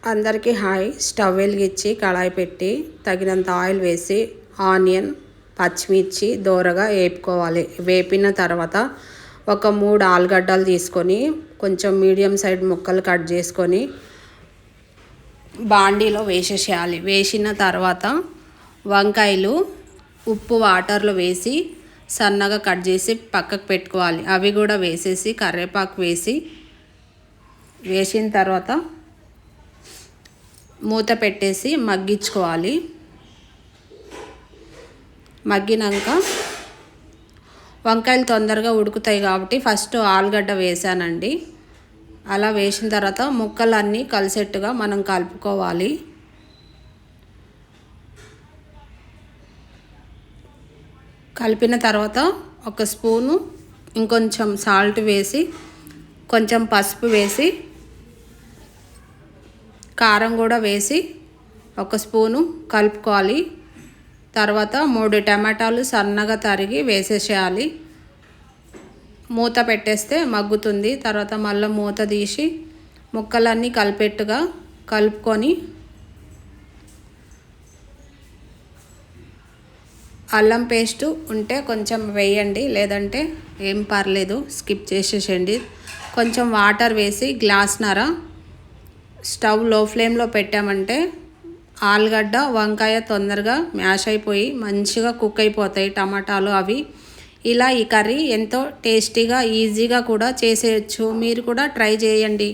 అందరికీ hi. Stove వెలిగించి కళాయి పెట్టి తగినంత ఆయిల్ వేసి ఆనియన్ పచ్చిమిర్చి దోరగా వేపుకోవాలి. వేపిన తర్వాత ఒక 3 ఆలుగడ్డలు తీసుకొని కొంచెం మీడియం సైజ్ ముక్కలు కట్ చేసుకొని బాండీలో వేసేసేయాలి. వేసిన తర్వాత వంకాయలు ఉప్పు వాటర్లో వేసి సన్నగా కట్ చేసి పక్కకు పెట్టుకోవాలి. అవి కూడా వేసేసి కరివేపాకు వేసిన తర్వాత మూత పెట్టేసి మగ్గించుకోవాలి. మగ్గినాక వంకాయలు తొందరగా ఉడుకుతాయి కాబట్టి ఫస్ట్ ఆలుగడ్డ వేసానండి. అలా వేసిన తర్వాత ముక్కలన్నీ కలిసేట్టుగా మనం కలుపుకోవాలి. కలిపిన తర్వాత ఒక స్పూను ఇంకొంచెం సాల్ట్ వేసి కొంచెం పసుపు వేసి కారం కూడా వేసి ఒక స్పూను కలుపుకోవాలి. తర్వాత 3 టమాటాలు సన్నగా తరిగి వేసేసేయాలి. మూత పెట్టేస్తే మగ్గుతుంది. తర్వాత మళ్ళీ మూత తీసి ముక్కలన్నీ కలిపేట్టుగా కలుపుకొని అల్లం పేస్టు ఉంటే కొంచెం వేయండి, లేదంటే ఏం పర్లేదు స్కిప్ చేసేసేయండి. కొంచెం వాటర్ వేసి గ్లాస్‌న్నర స్టవ్ లో ఫ్లేమ్లో పెట్టామంటే ఆలుగడ్డ వంకాయ తొందరగా మ్యాష్ అయిపోయి మంచిగా కుక్ అయిపోతాయి టమాటాలు అవి. ఇలా ఈ కర్రీ ఎంతో టేస్టీగా ఈజీగా కూడా చేసేయచ్చు. మీరు కూడా ట్రై చేయండి.